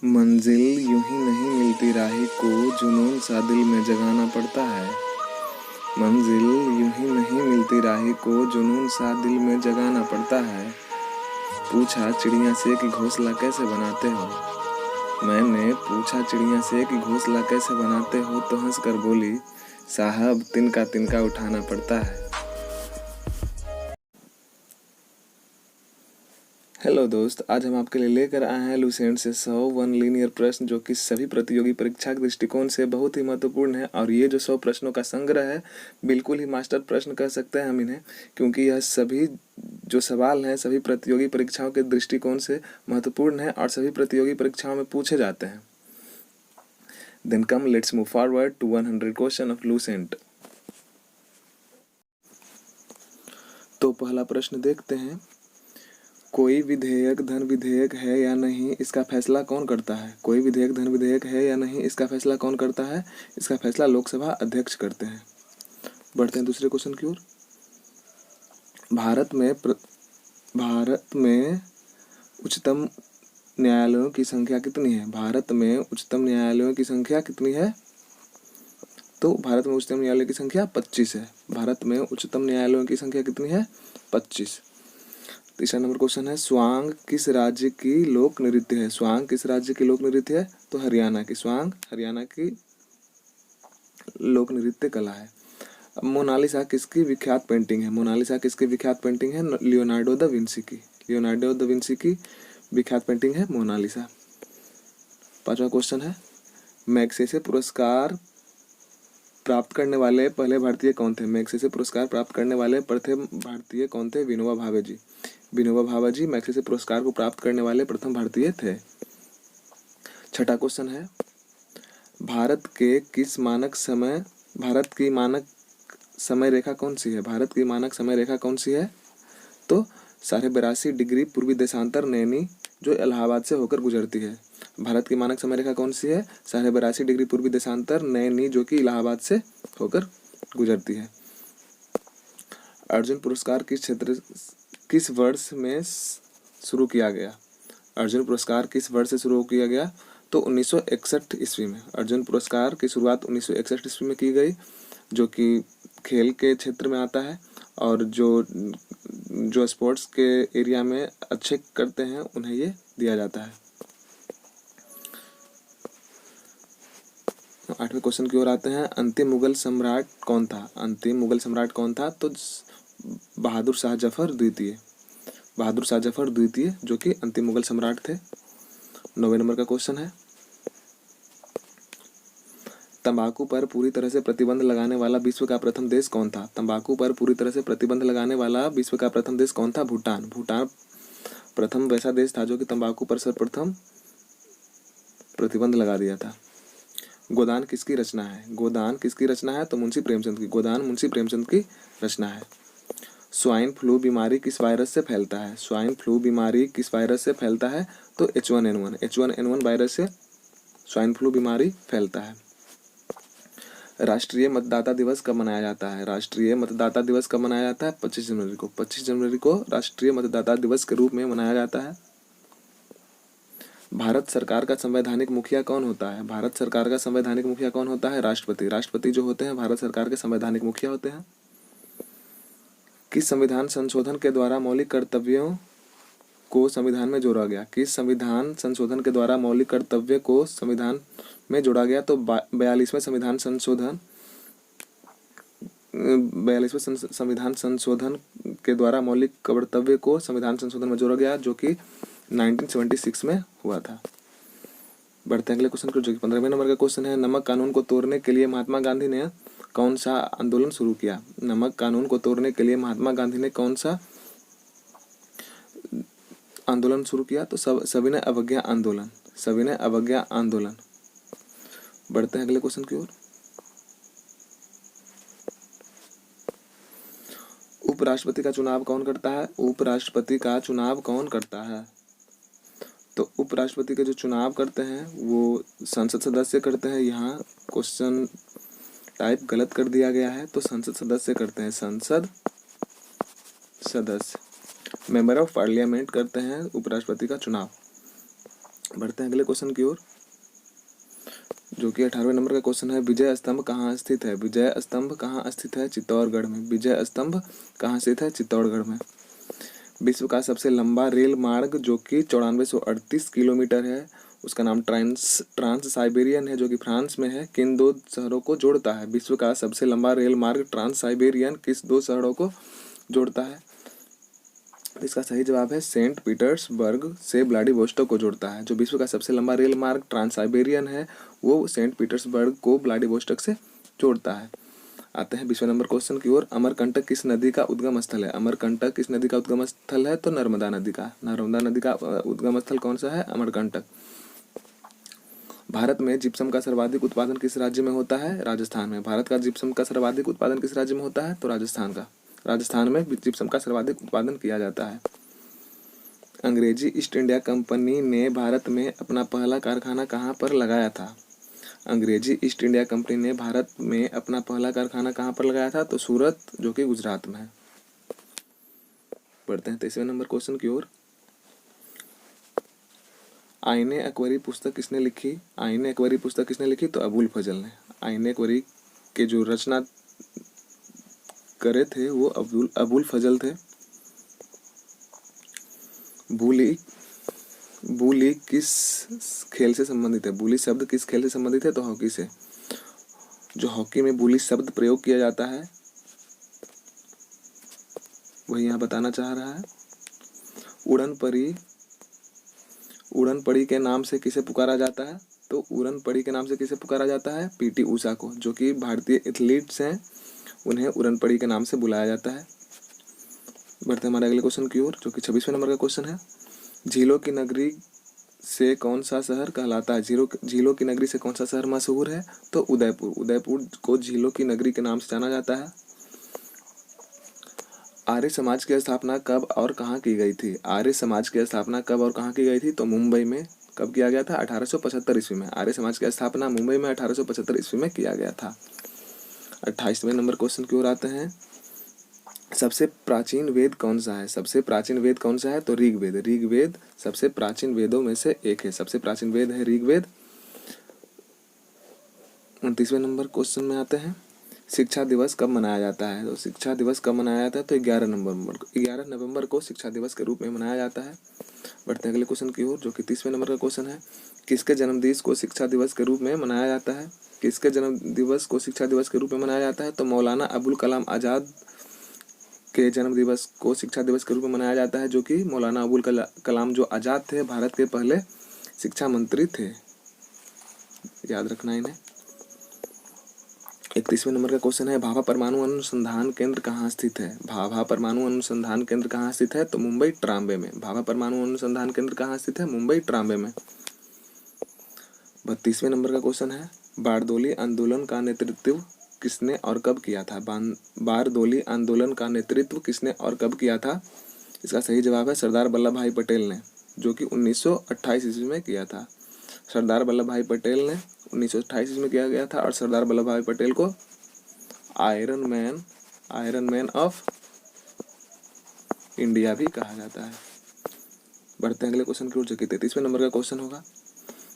मंजिल यूं ही नहीं मिलती राही को, जुनून सा दिल में जगाना पड़ता है। मंजिल यूं ही नहीं मिलती राही को, जुनून सा दिल में जगाना पड़ता है। पूछा चिड़िया से कि घोंसला कैसे बनाते हो। मैंने पूछा चिड़िया से कि घोंसला कैसे बनाते हो, तो हंस कर बोली, साहब तिनका तिनका उठाना पड़ता है। हेलो दोस्त, आज हम आपके लिए लेकर आए हैं लुसेंट से 101 लीनियर प्रश्न, जो कि सभी प्रतियोगी परीक्षा के दृष्टिकोण से बहुत ही महत्वपूर्ण है। और ये जो 100 प्रश्नों का संग्रह है, बिल्कुल ही मास्टर प्रश्न कह सकते हैं हम इन्हें, क्योंकि यह सभी जो सवाल हैं सभी प्रतियोगी परीक्षाओं के दृष्टिकोण से महत्वपूर्ण है और सभी प्रतियोगी परीक्षाओं में पूछे जाते हैं। Then come let's move forward to 100 question of Lucent. तो पहला प्रश्न देखते हैं। कोई विधेयक धन विधेयक है या नहीं, इसका फैसला कौन करता है। कोई विधेयक धन विधेयक है या नहीं, इसका फैसला कौन करता है। इसका फैसला लोकसभा अध्यक्ष करते हैं। बढ़ते हैं दूसरे क्वेश्चन की ओर। भारत में उच्चतम न्यायालयों की संख्या कितनी है। भारत में उच्चतम न्यायालयों की संख्या कितनी है। तो भारत में उच्चतम न्यायालय की संख्या 25 है। भारत में उच्चतम न्यायालयों की संख्या कितनी है, 25। तीसरा नंबर क्वेश्चन है, स्वांग किस राज्य की लोक नृत्य है। स्वांग किस राज्य की लोक नृत्य है, तो हरियाणा की। स्वांग हरियाणा की लोक नृत्य कला है। अब मोनालिसा किसकी विख्यात पेंटिंग है। मोनालिसा किसकी विख्यात पेंटिंग है, लियोनार्डो द विंसी की। लियोनार्डो द विंसी की विख्यात पेंटिंग है मोनालिसा। पांचवा क्वेश्चन है, मैग्सेसे पुरस्कार प्राप्त करने वाले पहले भारतीय कौन थे। मैग्सेसे पुरस्कार प्राप्त करने वाले प्रथम भारतीय कौन थे, विनोबा भावे जी। विनोबा भावे जी मैग्सेसे पुरस्कार को प्राप्त करने वाले प्रथम भारतीय थे। छठा क्वेश्चन है, भारत की मानक समय रेखा कौन सी है। भारत की मानक समय रेखा कौन सी है, तो 82.5 डिग्री पूर्वी देशांतर नैनी, जो इलाहाबाद से होकर गुजरती है। भारत की मानक समय रेखा कौन सी है, 82.5 डिग्री पूर्वी देशांतर नैनी, जो कि इलाहाबाद से होकर गुजरती है। अर्जुन पुरस्कार किस वर्ष में शुरू किया गया। अर्जुन पुरस्कार किस वर्ष से शुरू किया गया, तो 1961 ईस्वी में। अर्जुन पुरस्कार की शुरुआत 1961 ईस्वी में की गई, जो कि खेल के क्षेत्र में आता है और जो स्पोर्ट्स के एरिया में अच्छे करते हैं उन्हें ये दिया जाता है। आठवें क्वेश्चन की ओर आते हैं। अंतिम मुगल सम्राट कौन था। अंतिम मुगल सम्राट कौन था, तो बहादुर शाह जफर द्वितीय। बहादुर शाह जफर द्वितीय जो कि अंतिम मुगल सम्राट थे। 9वें नंबर का क्वेश्चन है, तंबाकू पर पूरी तरह से प्रतिबंध लगाने वाला विश्व का प्रथम देश कौन था। तंबाकू पर पूरी तरह से प्रतिबंध लगाने वाला विश्व का प्रथम देश कौन था, भूटान। भूटान प्रथम वैसा देश था जो कि तंबाकू पर सर्वप्रथम प्रतिबंध लगा दिया था। गोदान किसकी रचना है। गोदान किसकी रचना है, तो मुंशी प्रेमचंद की। गोदान मुंशी प्रेमचंद की रचना है। स्वाइन फ्लू बीमारी किस वायरस से फैलता है। स्वाइन फ्लू बीमारी किस वायरस से फैलता है, तो H1N1। H1N1 वायरस से स्वाइन फ्लू बीमारी फैलता है। राष्ट्रीय मतदाता दिवस कब मनाया जाता है। राष्ट्रीय मतदाता दिवस कब मनाया जाता है, 25 जनवरी को। 25 जनवरी को राष्ट्रीय मतदाता दिवस के रूप में मनाया जाता है। भारत सरकार का संवैधानिक मुखिया कौन होता है। भारत सरकार का संवैधानिक मुखिया कौन होता है, राष्ट्रपति। राष्ट्रपति जो होते हैं भारत सरकार के संवैधानिक मुखिया होते हैं। किस संविधान संशोधन के द्वारा मौलिक कर्तव्यों को संविधान में जोड़ा गया। किस संविधान संशोधन के द्वारा मौलिक कर्तव्य को संविधान में जोड़ा गया, तो 42वें संविधान संशोधन के द्वारा मौलिक कर्तव्य को संविधान संशोधन में जोड़ा गया, जो कि 1976 में हुआ था। बढ़ते हैं अगले क्वेश्चन को, जो कि 15वें नंबर का क्वेश्चन है। नमक कानून को तोड़ने के लिए महात्मा गांधी ने कौन सा आंदोलन शुरू किया। नमक कानून को तोड़ने के लिए महात्मा गांधी ने कौन सा आंदोलन शुरू किया, तो सविनय अवज्ञा आंदोलन। सविनय अवज्ञा आंदोलन। बढ़ते हैं अगले क्वेश्चन की ओर। उपराष्ट्रपति का चुनाव कौन करता है। उपराष्ट्रपति का चुनाव कौन करता है, तो उपराष्ट्रपति के जो चुनाव करते हैं वो संसद सदस्य करते हैं। यहाँ क्वेश्चन टाइप गलत कर दिया गया है, तो संसद सदस्य करते हैं। संसद सदस्य मेंबर ऑफ पार्लियामेंट करते हैं उपराष्ट्रपति का चुनाव। बढ़ते हैं अगले क्वेश्चन की ओर, जो कि 18वें नंबर का क्वेश्चन है। विजय स्तंभ कहाँ स्थित है? विजय स्तंभ कहाँ स्थित है? चित्तौड़गढ़ में। विजय स्तंभ कहाँ स्थित है? चित्तौड़गढ़ में। विश्व का सबसे लंबा रेल मार्ग जो कि 9438 किलोमीटर है, उसका नाम ट्रांस साइबेरियन है, जो कि फ्रांस में है, किन दो शहरों को जोड़ता है? विश्व का सबसे लंबा रेल मार्ग ट्रांस साइबेरियन किस दो शहरों को जोड़ता है? इसका सही जवाब है सेंट पीटर्सबर्ग से व्लादिवोस्टोक को जोड़ता है। जो विश्व का सबसे लंबा रेल मार्ग ट्रांस साइबेरियन है, वो सेंट पीटर्सबर्ग को व्लादिवोस्टोक से जोड़ता है। आते हैं 20वें नंबर क्वेश्चन की ओर। अमरकंटक किस नदी का उद्गम स्थल है? अमरकंटक किस नदी का उद्गम स्थल है? तो नर्मदा नदी का। नर्मदा नदी का उद्गम स्थल कौन सा है? अमरकंटक। भारत में जिप्सम का सर्वाधिक उत्पादन किस राज्य में होता है? राजस्थान में। भारत का जिप्सम का सर्वाधिक उत्पादन किस राज्य में होता है? तो राजस्थान का। राजस्थान में जिप्सम का सर्वाधिक उत्पादन किया जाता है। अंग्रेजी ईस्ट इंडिया कंपनी ने भारत में अपना पहला कारखाना कहाँ पर लगाया था? अंग्रेजी ईस्ट इंडिया कंपनी ने भारत में अपना पहला कारखाना कहाँ पर लगाया था? तो सूरत, जो कि गुजरात में है। बढ़ते हैं 23वें नंबर क्वेश्चन की ओर। आईने अकबरी पुस्तक किसने लिखी? आईने अकबरी पुस्तक किसने लिखी? तो अबुल फजल ने। आईने अकबरी के जो रचना करे थे वो अबुल फजल थे। बूली बूली किस खेल से संबंधित है? बूली शब्द किस खेल से संबंधित है? तो हॉकी से। जो हॉकी में बूली शब्द प्रयोग किया जाता है वही यहाँ बताना चाह रहा है। उड़न परी के नाम से किसे पुकारा जाता है? तो उड़न परी के नाम से किसे पुकारा जाता है? पीटी ऊषा को, जो कि भारतीय एथलीट्स हैं, उन्हें उड़न परी के नाम से बुलाया जाता है। बढ़ते हमारे अगले क्वेश्चन की ओर, जो कि 26वें नंबर का क्वेश्चन है। झीलों की नगरी से कौन सा शहर कहलाता है? झीलों की नगरी से कौन सा शहर मशहूर है? तो उदयपुर। उदयपुर को झीलों की नगरी के नाम से जाना जाता है। आर्य समाज की स्थापना कब और कहाँ की गई थी? आर्य समाज की स्थापना कब और कहाँ की गई थी? तो मुंबई में। कब किया गया था? 1875 ईस्वी में। आर्य समाज की स्थापना मुंबई में 1875 ईस्वी में किया गया था। 28वें नंबर क्वेश्चन की ओर आते हैं। सबसे प्राचीन वेद कौन सा है? सबसे प्राचीन वेद कौन सा है? तो ऋग्वेद। ऋग्वेद सबसे प्राचीन वेदों में से एक है। सबसे प्राचीन वेद है ऋग्वेद। 29वें नंबर क्वेश्चन में आते हैं। शिक्षा दिवस कब मनाया जाता है? तो शिक्षा दिवस कब मनाया जाता है? तो 11 नवंबर को शिक्षा दिवस के रूप में मनाया जाता है। बढ़ते हैं अगले क्वेश्चन की ओर, जो कि 30वें नंबर का क्वेश्चन है। किसके जन्मदिवस को शिक्षा दिवस के रूप में मनाया जाता है? किसके जन्म दिवस को शिक्षा दिवस के रूप में मनाया जाता है? तो मौलाना अबुल कलाम आज़ाद के जन्म दिवस को शिक्षा दिवस के रूप में मनाया जाता है, जो कि मौलाना अबुल कलाम जो आज़ाद थे, भारत के पहले शिक्षा मंत्री थे, याद रखना इन्हें। 31वें नंबर का क्वेश्चन है। भाभा परमाणु अनुसंधान केंद्र कहाँ स्थित है? भाभा परमाणु अनुसंधान केंद्र कहाँ स्थित है? तो मुंबई ट्राम्बे में। भाभा परमाणु अनुसंधान केंद्र कहाँ स्थित है? मुंबई ट्राम्बे में। 32वें नंबर का क्वेश्चन है। बारदोली आंदोलन का नेतृत्व किसने और कब किया था? बारदोली आंदोलन का नेतृत्व किसने और कब किया था? इसका सही जवाब है सरदार वल्लभ भाई पटेल ने, जो कि 1928 ईस्वी में किया था। सरदार वल्लभ भाई पटेल ने 1928 ईस्वी में किया गया था। और सरदार वल्लभ भाई पटेल को आयरन मैन ऑफ इंडिया भी कहा जाता है। बढ़ते हैं अगले क्वेश्चन की ओर, जो कि 33वें नंबर का क्वेश्चन होगा।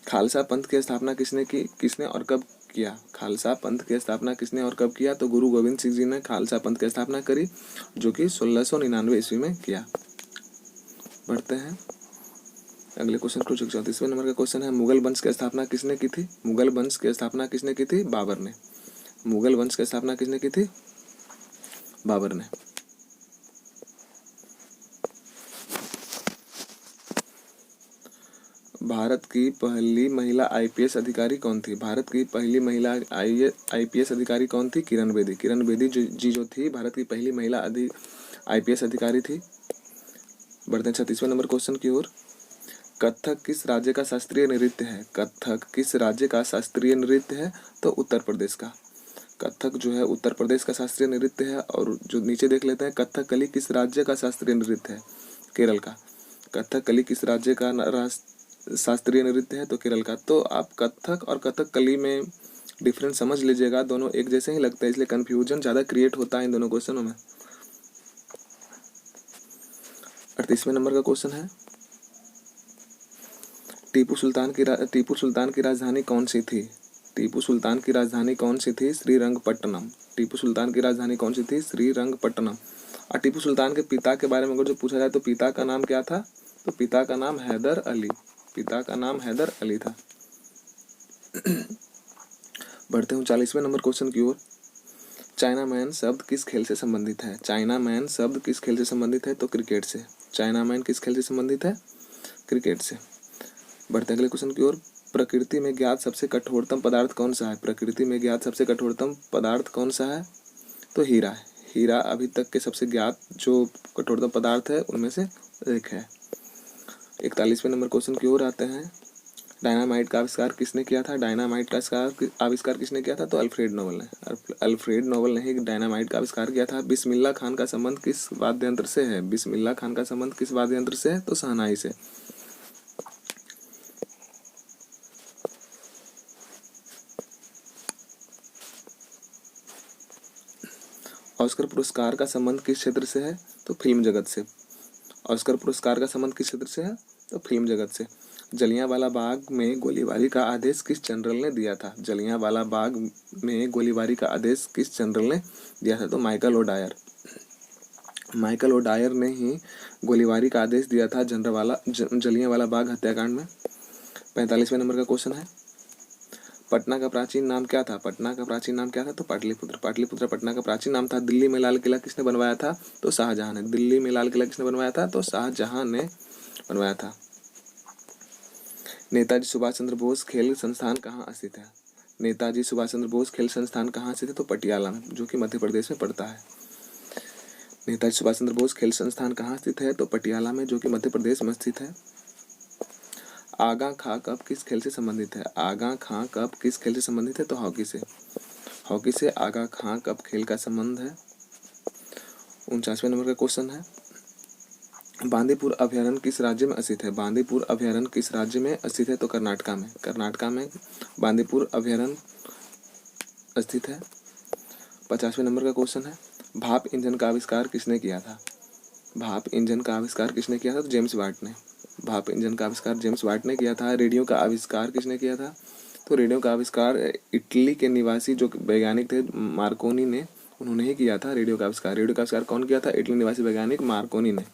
खालसा पंथ की स्थापना किसने और कब किया? खालसा पंथ की स्थापना किसने और कब किया? तो गुरु गोविंद सिंह जी ने खालसा पंथ की स्थापना करी, जो कि 1699 ईस्वी में किया। बढ़ते हैं अगले क्वेश्चन को, जो 34वें नंबर का क्वेश्चन है। मुगल वंश की स्थापना किसने की थी? मुगल वंश की स्थापना किसने की थी? बाबर ने। मुगल वंश की स्थापना किसने की थी? बाबर ने। भारत की पहली महिला आईपीएस अधिकारी कौन थी? भारत की पहली महिला आईपीएस अधिकारी कौन थी? किरण बेदी। किरण बेदी जो थी भारत की पहली महिला आईपीएस अधिकारी थी। बढ़ते हैं 36वें नंबर क्वेश्चन की ओर। कथक किस राज्य का शास्त्रीय नृत्य है? कथक किस राज्य का शास्त्रीय नृत्य है? तो उत्तर प्रदेश का। कथक जो है उत्तर प्रदेश का शास्त्रीय नृत्य है। और जो नीचे देख लेते हैं, कथकली किस राज्य का शास्त्रीय नृत्य है? केरल का। कथकली किस राज्य का शास्त्रीय नृत्य है? तो केरल का। तो आप कथक और कथकली में डिफरेंस समझ लीजिएगा, दोनों एक जैसे ही लगते हैं, इसलिए कंफ्यूजन ज़्यादा क्रिएट होता है इन दोनों क्वेश्चनों में। 38वें नंबर का क्वेश्चन है। टीपू सुल्तान की राजधानी कौन सी थी? टीपू सुल्तान की राजधानी कौन सी थी? श्रीरंगपट्टनम। टीपू सुल्तान की राजधानी कौन सी थी? श्रीरंगपट्टनम। और टीपू सुल्तान के पिता के बारे में अगर जो पूछा जाए तो पिता का नाम क्या था? तो पिता का नाम हैदर अली, पिता का नाम हैदर अली था। बढ़ते हूँ 40वें नंबर क्वेश्चन की ओर। चाइना मैन शब्द किस खेल से संबंधित है? चाइना मैन शब्द किस खेल से संबंधित है? तो क्रिकेट से। चाइना मैन किस खेल से संबंधित है? क्रिकेट से। बढ़ते अगले क्वेश्चन की ओर। प्रकृति में ज्ञात सबसे कठोरतम पदार्थ कौन सा है? प्रकृति में ज्ञात सबसे कठोरतम पदार्थ कौन सा है? तो हीरा है। हीरा अभी तक के सबसे ज्ञात जो कठोरतम पदार्थ है उनमें से एक है। 41वें नंबर क्वेश्चन की ओर आते हैं। डायनामाइट का आविष्कार किसने किया था? डायनामाइट का आविष्कार किसने किया था? तो अल्फ्रेड नोबल ने। अल्फ्रेड नोबल ने ही डायनामाइट का आविष्कार किया था। बिस्मिल्लाह खान का संबंध किस वाद्य यंत्र से है? बिस्मिल्लाह खान का संबंध किस वाद्य यंत्र से है? तो शहनाई से। ऑस्कर पुरस्कार का संबंध किस क्षेत्र से है? तो फिल्म जगत से। ऑस्कर पुरस्कार का संबंध किस क्षेत्र से है? तो फिल्म जगत से। जलियांवाला बाग में गोलीबारी का आदेश किस जनरल ने दिया था? जलियांवाला बाग में गोलीबारी का आदेश किस जनरल ने दिया था? तो माइकल ओडायर। माइकल ओडायर ने ही गोलीबारी का आदेश दिया था जलियांवाला बाग हत्याकांड में। 45वें नंबर का क्वेश्चन है। पटना का प्राचीन नाम क्या था? पटना का प्राचीन नाम क्या था? तो पाटलिपुत्र। पाटलिपुत्र पटना का प्राचीन नाम था। दिल्ली में लाल किला किसने बनवाया था? तो शाहजहां ने। दिल्ली में लाल किला किसने बनवाया था? तो शाहजहां ने बनवाया था। नेताजी सुभाष चंद्र बोस खेल संस्थान कहाँ स्थित है? नेताजी सुभाष चंद्र बोस खेल संस्थान कहाँ स्थित है? तो पटियाला में, जो कि मध्य प्रदेश में पड़ता है। नेताजी सुभाष चंद्र बोस खेल संस्थान कहाँ स्थित है? तो पटियाला में, जो कि मध्य प्रदेश में स्थित है। आगा खां कप किस खेल से संबंधित है? आगा खां कप किस खेल से संबंधित है? तो हॉकी से। हॉकी से आगा खां कप खेल का संबंध है। 49वें नंबर का क्वेश्चन है। बांदीपुर अभयारण्य किस राज्य में स्थित है? बांदीपुर अभयारण्य किस राज्य में स्थित है? तो कर्नाटका में। कर्नाटका में बांदीपुर अभयारण्य स्थित है। 50वें नंबर का क्वेश्चन है। भाप इंजन का आविष्कार किसने किया था? भाप इंजन का आविष्कार किसने किया था? तो जेम्स वाट ने। भाप इंजन का आविष्कार जेम्स वाट ने किया था। रेडियो का आविष्कार किसने किया था? तो रेडियो का आविष्कार इटली के निवासी जो वैज्ञानिक थे मार्कोनी ने, उन्होंने ही किया था रेडियो का आविष्कार। रेडियो का आविष्कार कौन किया था? इटली निवासी वैज्ञानिक मार्कोनी ने।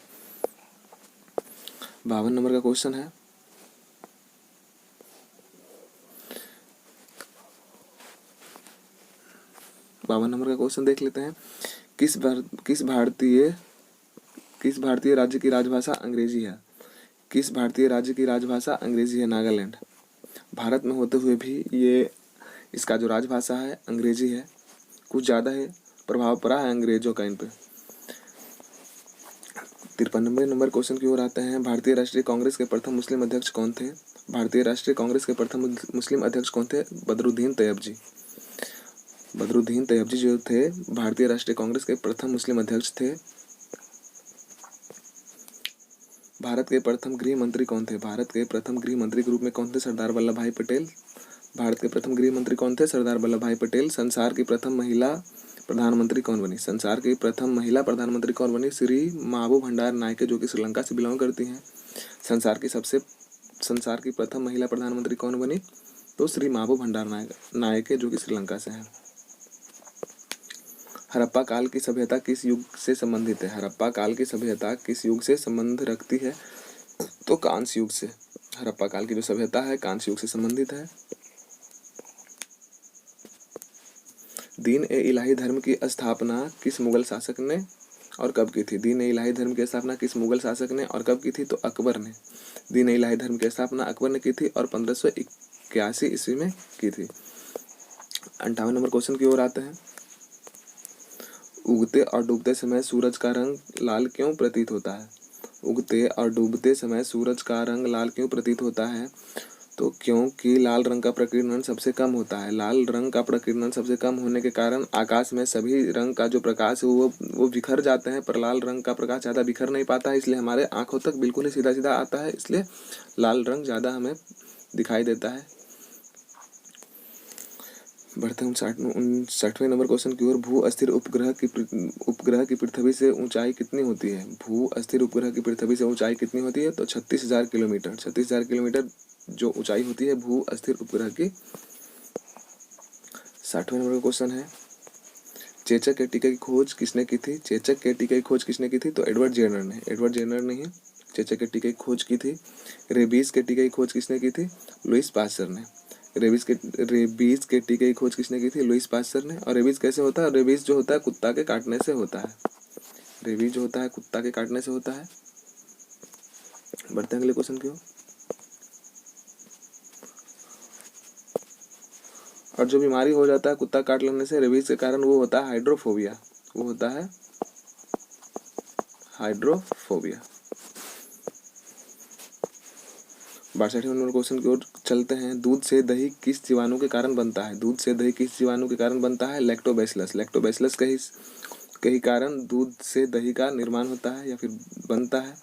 52 नंबर का क्वेश्चन है। देख लेते हैं। किस भारतीय राज्य की राजभाषा अंग्रेजी है? किस भारतीय राज्य की राजभाषा अंग्रेजी है? नागालैंड। भारत में होते हुए भी ये इसका जो राजभाषा है अंग्रेजी है। कुछ ज़्यादा है प्रभाव पड़ा है अंग्रेजों का इन पे। 53वें नंबर क्वेश्चन की ओर आते हैं। भारतीय राष्ट्रीय कांग्रेस के प्रथम मुस्लिम अध्यक्ष कौन थे? भारतीय राष्ट्रीय कांग्रेस के प्रथम मुस्लिम अध्यक्ष कौन थे? बदरुद्दीन तैयब जी। बदरुद्दीन तैयब जी जो थे भारतीय राष्ट्रीय कांग्रेस के प्रथम मुस्लिम अध्यक्ष थे। भारत के प्रथम गृह मंत्री कौन थे? भारत के प्रथम गृह मंत्री के रूप में कौन थे? सरदार वल्लभ भाई पटेल। भारत के प्रथम गृह मंत्री कौन थे? सरदार वल्लभ भाई पटेल। संसार की प्रथम महिला प्रधानमंत्री कौन बनी? संसार की प्रथम महिला प्रधानमंत्री कौन बनी? श्री माबू भंडार नायके, जो कि श्रीलंका से बिलोंग करती हैं। संसार की प्रथम महिला प्रधानमंत्री कौन बनी? तो श्री माबू भंडार नायके, जो कि श्रीलंका से हैं। हड़प्पा काल की सभ्यता किस युग से संबंधित है? हड़प्पा काल की सभ्यता किस युग से संबंध रखती है? तो कांस्य युग से। हड़प्पा काल की जो सभ्यता है कांस्य युग से संबंधित है। दीन ए इलाही धर्म की स्थापना किस मुगल शासक ने और कब की थी? दीन ए इलाही धर्म की स्थापना किस मुगल शासक ने और कब की थी? तो अकबर ने। दीन ए इलाही धर्म की स्थापना अकबर ने की थी और 1581 ईस्वी में की थी। 58 नंबर क्वेश्चन की ओर आते हैं। उगते और डूबते समय सूरज का रंग लाल क्यों प्रतीत होता है? उगते और डूबते समय सूरज का रंग लाल क्यों प्रतीत होता है? तो क्योंकि लाल रंग का प्रकीर्णन सबसे कम होता है। लाल रंग का प्रकीर्णन सबसे कम होने के कारण आकाश में सभी रंग का जो प्रकाश है वो बिखर जाते हैं, पर लाल रंग का प्रकाश ज़्यादा बिखर नहीं पाता है, इसलिए हमारे आंखों तक बिल्कुल ही सीधा सीधा आता है, इसलिए लाल रंग ज़्यादा हमें दिखाई देता है। बढ़ते हैं 59वें नंबर क्वेश्चन की ओर। भू अस्थिर उपग्रह की पृथ्वी से ऊंचाई कितनी होती है? भू अस्थिर उपग्रह की पृथ्वी से ऊंचाई कितनी होती है? तो 36,000 किलोमीटर। 36,000 किलोमीटर जो ऊंचाई होती है भू अस्थिर उपग्रह की। 60वें नंबर का क्वेश्चन है, चेचक के टीके की खोज किसने की थी? चेचक के टीके की खोज किसने की थी? तो एडवर्ड जेनर ने। एडवर्ड जेनर ने ही चेचक के टीके की खोज की थी। रेबीज के टीके की खोज किसने की थी? लुईस पास्चर ने। रेबीज के टीके की खोज किसने की थी? लुईस पास्चर ने। और रेबीज कैसे होता है? रेबीज जो होता है कुत्ता के काटने से होता है। रेबीज जो होता है कुत्ता के काटने से होता है। बढ़ते हैं अगले क्वेश्चन की ओर। और जो बीमारी हो जाता है कुत्ता काट लेने से रेबीज के कारण, वो होता है हाइड्रोफोबिया। वो होता है हाइड्रोफोबिया। 62वें नंबर क्वेश्चन की ओर चलते हैं। दूध से दही किस जीवाणु के कारण बनता है? दूध से दही किस जीवाणु के कारण बनता है? लैक्टोबैसिलस। लैक्टोबैसिलस के ही कारण दूध से दही का निर्माण होता है या फिर बनता है।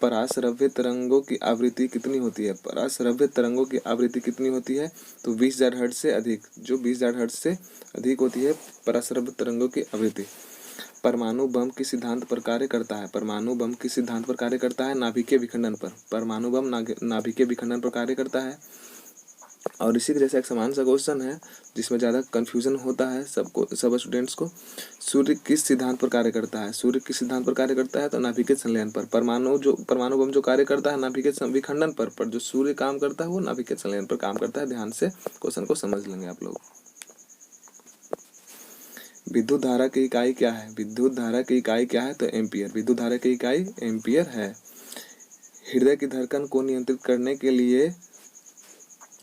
पराश्रव्य तरंगों की आवृत्ति कितनी होती है? पराश्रव्य तरंगों की आवृत्ति कितनी होती है? तो 20,000 हर्ट्ज से अधिक। जो 20,000 हर्ट्ज से अधिक होती है पराश्रव्य तरंगों की आवृत्ति। परमाणु बम किस सिद्धांत पर कार्य करता है? परमाणु बम किस सिद्धांत पर कार्य करता है? नाभिकीय विखंडन पर। परमाणु बम नाभिकीय विखंडन पर कार्य करता है। और इसी के जैसा एक समान सा क्वेश्चन है जिसमें ज़्यादा कंफ्यूजन होता है सब स्टूडेंट्स को। सूर्य किस सिद्धांत पर कार्य करता है? सूर्य किस सिद्धांत पर कार्य करता है? तो नाभिकीय संलयन पर। परमाणु बम जो कार्य करता है नाभिकीय विखंडन पर जो सूर्य काम करता है वो नाभिकीय संलयन पर काम करता है। ध्यान से क्वेश्चन को समझ लेंगे आप लोग। विद्युत धारा की इकाई क्या है? विद्युत धारा की इकाई क्या है? तो एम्पियर। विद्युत धारा की इकाई एम्पियर है। हृदय की धड़कन को नियंत्रित करने के लिए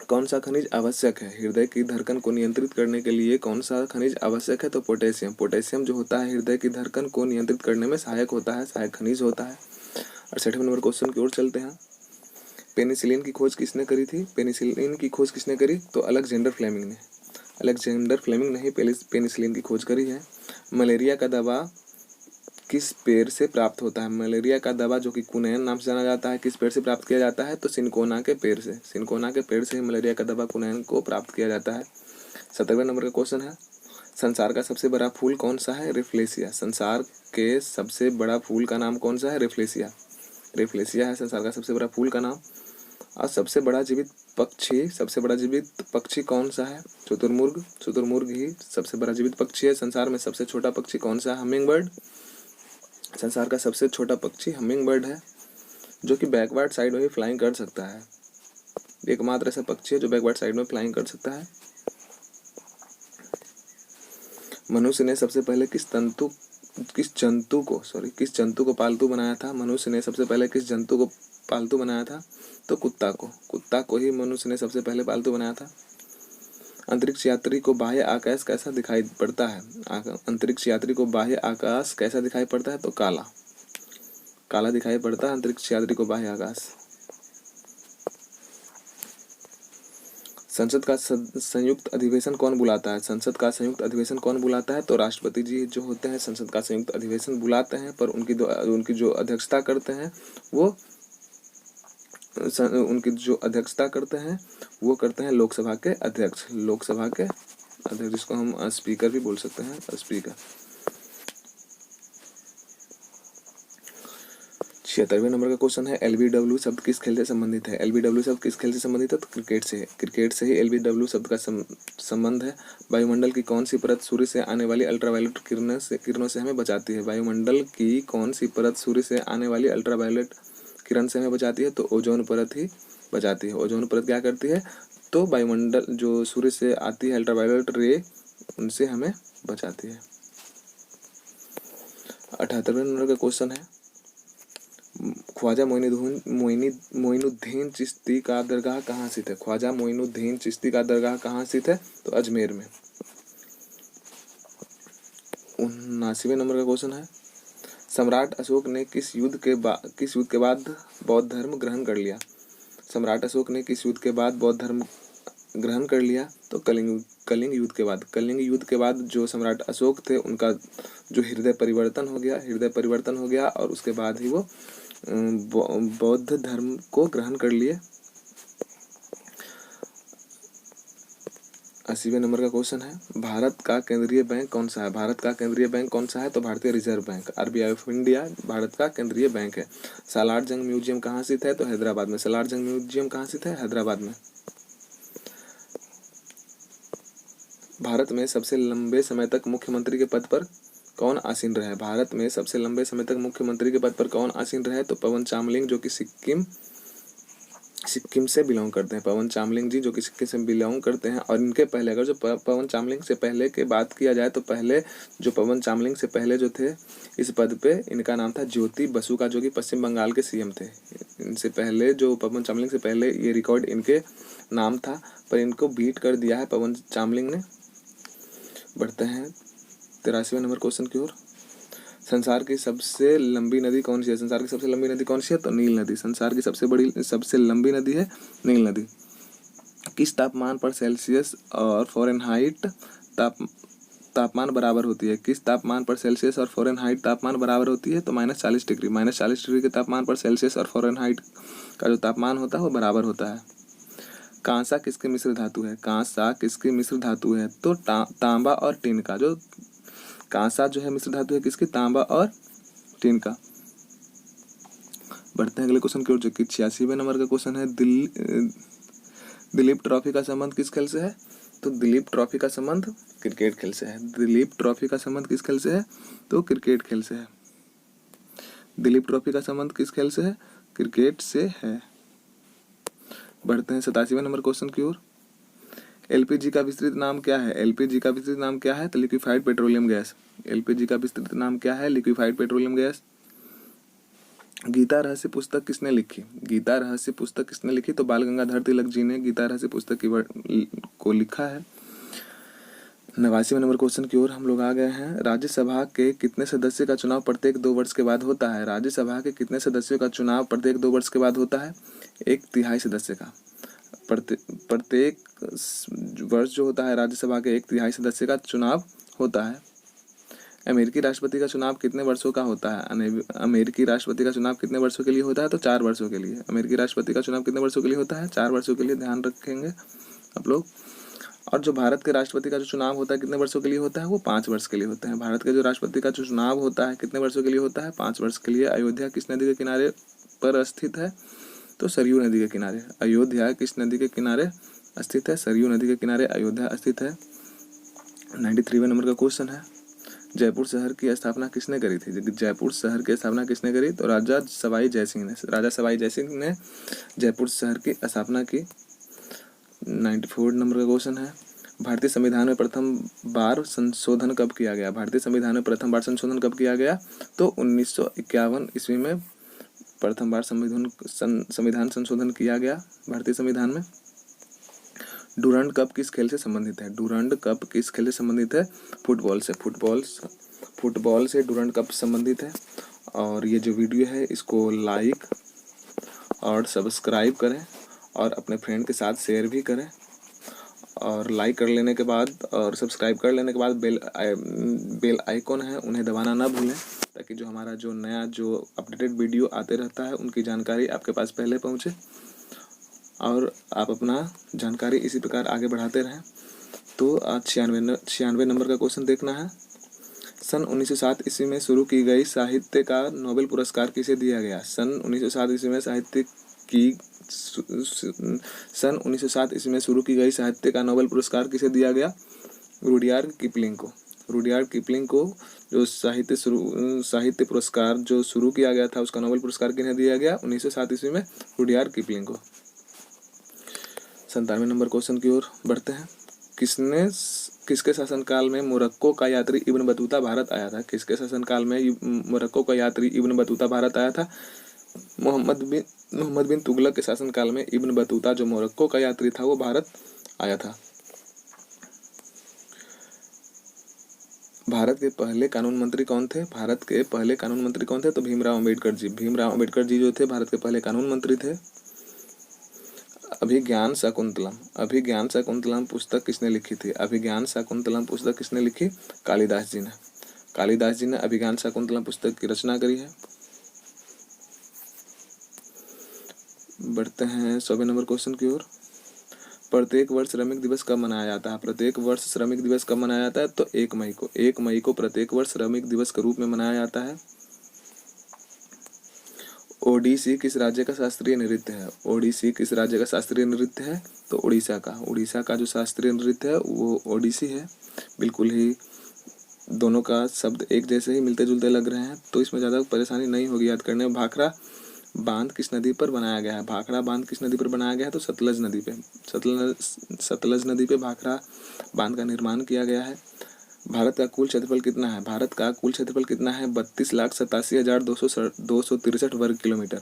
कौन सा खनिज आवश्यक है? हृदय की धड़कन को नियंत्रित करने के लिए कौन सा खनिज आवश्यक है? तो पोटेशियम। पोटेशियम जो होता है हृदय की धड़कन को नियंत्रित करने में सहायक होता है, सहायक खनिज होता है। 68वें नंबर क्वेश्चन की ओर चलते हैं। पेनिसिलिन की खोज किसने करी थी? पेनिसिलिन की खोज किसने करी? तो अलेक्जेंडर फ्लेमिंग ने। अलेक्जेंडर फ्लेमिंग ने ही पेनिसिलिन की खोज करी है। मलेरिया का दवा किस पेड़ से प्राप्त होता है? मलेरिया का दवा जो कि कुनैन नाम से जाना जाता है किस पेड़ से प्राप्त किया जाता है? तो सिनकोना के पेड़ से। सिनकोना के पेड़ से ही मलेरिया का दवा कुनैन को प्राप्त किया जाता है। 70वें नंबर का क्वेश्चन है, संसार का सबसे बड़ा फूल कौन सा है? रेफ्लेसिया। संसार के सबसे बड़ा फूल का नाम कौन सा है? रेफ्लेसिया। रेफ्लेसिया है संसार का सबसे बड़ा फूल का नाम। और सबसे बड़ा जीवित पक्षी कौन सा है? शुतुरमुर्ग। शुतुरमुर्ग ही सबसे बड़ा जीवित पक्षी है। संसार में सबसे छोटा पक्षी कौन सा है? Humming bird. संसार का सबसे छोटा पक्षी हमिंग बर्ड है जो कि बैकवर्ड साइड में भी फ्लाइंग कर सकता है। एकमात्र ऐसा पक्षी है जो बैकवर्ड साइड में फ्लाइंग कर सकता है। मनुष्य ने सबसे पहले किस जंतु को पालतू बनाया था? मनुष्य ने सबसे पहले किस जंतु को पालतू बनाया था? तो कुत्ता को ही मनुष्य ने सबसे पहले पालतू बनाया था। अंतरिक्ष यात्री को बाह्य आकाश कैसा दिखाई पड़ता है? अंतरिक्ष यात्री को बाह्य आकाश कैसा दिखाई पड़ता है? तो काला दिखाई पड़ता है अंतरिक्ष यात्री को बाह्य आकाश। संसद का संयुक्त अधिवेशन कौन बुलाता है? संसद का संयुक्त अधिवेशन कौन बुलाता है? तो राष्ट्रपति जी जो होते हैं संसद का संयुक्त अधिवेशन बुलाते हैं, पर उनकी जो अध्यक्षता करते हैं वो करते हैं लोकसभा के अध्यक्ष। जिसको हम स्पीकर भी बोल सकते हैं, स्पीकर। 76वें नंबर का क्वेश्चन है, एलबीडब्ल्यू शब्द किस खेल से संबंधित है? एलबीडब्ल्यू शब्द किस खेल से संबंधित है? तो क्रिकेट से है। क्रिकेट से ही एलबीडब्ल्यू शब्द का संबंध है। वायुमंडल की कौन सी परत सूर्य से आने वाली अल्ट्रावायलेट किरणों से हमें बचाती है? वायुमंडल की कौन सी परत सूर्य से आने वाली अल्ट्रावायलेट किरण से हमें बचाती है? तो ओजोन परत ही बचाती है। ओजोन परत क्या करती है? तो वायुमंडल जो सूर्य से आती है अल्ट्रावायलेट रे, उनसे हमें बचाती है। 78वें नंबर का क्वेश्चन है, ख्वाजा मोइनुद्दीन चिश्ती का दरगाह कहाँ स्थित है? ख्वाजा मोइनुद्दीन चिश्ती का दरगाह कहाँ स्थित है? तो अजमेर में। 79वें नंबर का क्वेश्चन है, सम्राट अशोक ने किस युद्ध के बाद बौद्ध धर्म ग्रहण कर लिया? सम्राट अशोक ने किस युद्ध के बाद बौद्ध धर्म ग्रहण कर लिया? तो कलिंग युद्ध के बाद। कलिंग युद्ध के बाद जो सम्राट अशोक थे उनका जो हृदय परिवर्तन हो गया और उसके बाद ही वो बौद्ध धर्म को ग्रहण कर लिए। 80वें नंबर का क्वेश्चन है, भारत का केंद्रीय बैंक कौन सा है? भारत का केंद्रीय बैंक कौन सा है? तो भारतीय reserve bank, RBI of India Bharat का केंद्रीय बैंक है। सालार जंग म्यूजियम कहाँ स्थित है? तो हैदराबाद में। सालार जंग म्यूजियम कहाँ स्थित है? हैदराबाद में। भारत में सबसे लंबे समय तक मुख्यमंत्री के पद पर कौन आसीन रहे? भारत में सबसे लंबे समय तक मुख्यमंत्री के पद पर कौन आसीन रहे? तो पवन चामलिंग, जो कि सिक्किम से बिलोंग करते हैं। पवन चामलिंग जी, जो कि सिक्किम से बिलोंग करते हैं। और इनके पहले, अगर जो पवन चामलिंग से पहले की बात किया जाए तो पहले जो पवन चामलिंग से पहले जो थे इस पद पे, इनका नाम था ज्योति बसुका, जो कि पश्चिम बंगाल के सीएम थे। इनसे पहले, जो पवन चामलिंग से पहले, ये रिकॉर्ड इनके नाम था, पर इनको बीट कर दिया है पवन चामलिंग ने। बढ़ते हैं 83वें नंबर क्वेश्चन की ओर। संसार की सबसे लंबी नदी कौन सी है? संसार की सबसे लंबी नदी कौन सी है? तो नील नदी। संसार की सबसे लंबी नदी है नील नदी। किस तापमान पर सेल्सियस और फ़ारेनहाइट तापमान बराबर होती है? किस तापमान पर सेल्सियस और फ़ारेनहाइट तापमान बराबर होती है? तो -40 डिग्री। -40 डिग्री के तापमान पर सेल्सियस और फ़ारेनहाइट का जो तापमान होता है वो बराबर होता है। कांसा किसकी मिश्र धातु है? कांसा किसकी मिश्र धातु है? तो तांबा और टिन का। जो कांसा जो है मिश्र धातु है किसकी? तांबा और टिन का। बढ़ते हैं अगले क्वेश्चन की ओर, जो कि 86वें नंबर का क्वेश्चन है। दिलीप ट्रॉफी का संबंध किस खेल से है? तो दिलीप ट्रॉफी का संबंध क्रिकेट खेल से है। दिलीप ट्रॉफी का संबंध किस खेल से है? तो क्रिकेट खेल से है। दिलीप ट्रॉफी का संबंध किस खेल से है? क्रिकेट से है। बढ़ते हैं 87वें नंबर क्वेश्चन की ओर। एलपीजी का विस्तृत नाम क्या है? एलपीजी का विस्तृत नाम क्या है? तो लिक्विफाइड पेट्रोलियम गैस। एलपीजी का विस्तृत नाम क्या है? Liquefied petroleum gas. गीता रहस्य पुस्तक किसने लिखी? गीता रहस्य पुस्तक किसने लिखी? तो बाल गंगाधर तिलक जी ने गीता रहस्य पुस्तक को लिखा है। 89वें नंबर क्वेश्चन की ओर हम लोग आ गए हैं। राज्यसभा के कितने सदस्य का चुनाव प्रत्येक 2 वर्ष के बाद होता है? राज्यसभा के कितने सदस्यों का चुनाव प्रत्येक 2 वर्ष के बाद होता है? 1/3 सदस्य का। प्रत्येक वर्ष जो होता है राज्यसभा के 1/3 सदस्य का चुनाव होता है। अमेरिकी राष्ट्रपति का चुनाव कितने वर्षों का होता है? अमेरिकी राष्ट्रपति का चुनाव कितने वर्षों के लिए होता है? तो 4 वर्षों के लिए। अमेरिकी राष्ट्रपति का चुनाव कितने वर्षों के लिए होता है? 4 वर्षों के लिए, ध्यान रखेंगे आप लोग। और जो भारत के राष्ट्रपति का जो चुनाव होता है कितने वर्षों के लिए होता है? वो 5 वर्ष के लिए होता है। भारत के जो राष्ट्रपति का जो चुनाव होता है कितने वर्षों के लिए होता है? 5 वर्ष के लिए। अयोध्या किस नदी के किनारे पर स्थित है? तो सरयू नदी के किनारे। अयोध्या किस नदी के किनारे स्थित है? सरयू नदी के किनारे अयोध्या स्थित है। 93वें नंबर का क्वेश्चन है। जयपुर शहर की स्थापना किसने करी थी? जयपुर शहर की स्थापना किसने करी? तो राजा सवाई जयसिंह ने। राजा सवाई जयसिंह ने जयपुर शहर की स्थापना की। 94 नंबर का क्वेश्चन है। भारतीय संविधान में प्रथम बार संशोधन कब किया गया? भारतीय संविधान में प्रथम बार संशोधन कब किया गया? तो 1951 ईस्वी में प्रथम बार संविधान संशोधन किया गया भारतीय संविधान में। डूरंड कप किस खेल से संबंधित है? डूरंड कप किस खेल से संबंधित है? फुटबॉल से। फुटबॉल से डूरंड कप संबंधित है। और ये जो वीडियो है इसको लाइक और सब्सक्राइब करें और अपने फ्रेंड के साथ शेयर भी करें। और लाइक कर लेने के बाद और सब्सक्राइब कर लेने के बाद बेल आइकॉन है उन्हें दबाना ना भूलें, ताकि जो हमारा जो नया जो अपडेटेड वीडियो आते रहता है उनकी जानकारी आपके पास पहले पहुंचे और आप अपना जानकारी इसी प्रकार आगे बढ़ाते रहें। तो आज 96 नंबर का क्वेश्चन देखना है। सन 1907 ईस्वी में शुरू की गई साहित्य का नोबेल पुरस्कार किसे दिया गया? सन 1907 ईस्वी में शुरू की गई साहित्य का नोबेल पुरस्कार किसे दिया गया? रुडयार्ड किपलिंग को। रुडयार्ड किपलिंग को जो साहित्य पुरस्कार जो शुरू किया गया था उसका नोबेल पुरस्कार किन्हें दिया गया? 1907 ईस्वी में रुडयार्ड किपलिंग को। 97 नंबर क्वेश्चन की ओर बढ़ते हैं। किसके शासनकाल में मोरक्को का यात्री इब्न बतूता भारत आया था? किसके शासनकाल में मोरक्को का यात्री इब्न बतूता भारत आया था? मोहम्मद बिन तुगलक के शासनकाल में इब्न बतूता जो मोरक्को का यात्री था वो भारत आया था। भारत के पहले कानून मंत्री कौन थे? भारत के पहले कानून मंत्री कौन थे? तो भीमराव अम्बेडकर जी। भीमराव अम्बेडकर जी जो थे भारत के पहले कानून मंत्री थे। अभिज्ञान शाकुंतलम पुस्तक किसने लिखी थी? अभिज्ञान शाकुंतलम पुस्तक किसने लिखी? कालिदास जी ने। कालिदास जी ने अभिज्ञान शाकुंतलम पुस्तक की रचना करी है। बढ़ते हैं 100वें नंबर क्वेश्चन की ओर। प्रत्येक वर्ष श्रमिक दिवस कब मनाया जाता है? प्रत्येक वर्ष श्रमिक दिवस कब मनाया जाता है? तो 1 मई को। 1 मई को प्रत्येक वर्ष श्रमिक दिवस के रूप में मनाया जाता है। ओडिसी किस राज्य का शास्त्रीय नृत्य है? ओडिसी किस राज्य का शास्त्रीय नृत्य है? तो उड़ीसा का। उड़ीसा का जो शास्त्रीय नृत्य है वो ओडिसी है। बिल्कुल ही दोनों का शब्द एक जैसे ही मिलते जुलते लग रहे हैं, तो इसमें ज़्यादा परेशानी नहीं होगी याद करने में। भाखड़ा बांध किस नदी पर बनाया गया है? भाखड़ा बांध किस नदी पर बनाया गया है? तो सतलज नदी पे। सतलज नदी पे भाखड़ा बांध का निर्माण किया गया है। भारत का कुल क्षेत्रफल कितना है? भारत का कुल क्षेत्रफल कितना है? 32,87,263 वर्ग किलोमीटर।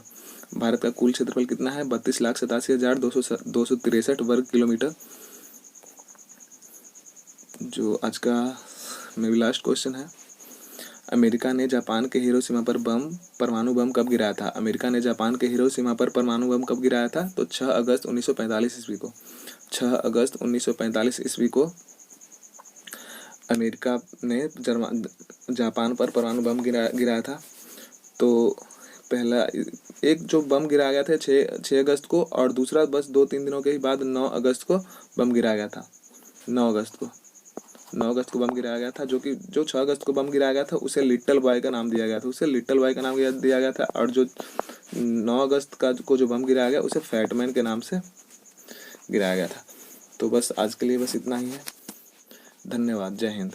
भारत का कुल क्षेत्रफल कितना है? 32,87,263 वर्ग किलोमीटर। जो आज का मे बी लास्ट क्वेश्चन है। अमेरिका ने जापान के हिरोशिमा पर परमाणु बम कब गिराया था? अमेरिका ने जापान के हिरोशिमा पर परमाणु बम कब गिराया था? तो 6 अगस्त 1945 ईस्वी को। 6 अगस्त 1945 ईस्वी को अमेरिका ने जापान पर परमाणु बम गिराया था। तो पहला एक जो बम गिराया गया था 6 अगस्त को, और दूसरा बस 2-3 दिनों के ही बाद 9 अगस्त को बम गिराया गया था। 9 अगस्त को बम गिराया गया था। जो 6 अगस्त को बम गिराया गया था उसे लिटिल बॉय का नाम दिया गया था। दिया गया था। और जो 9 अगस्त को जो बम गिराया गया उसे फैटमैन के नाम से गिराया गया था। तो बस आज के लिए बस इतना ही है। धन्यवाद। जय हिंद।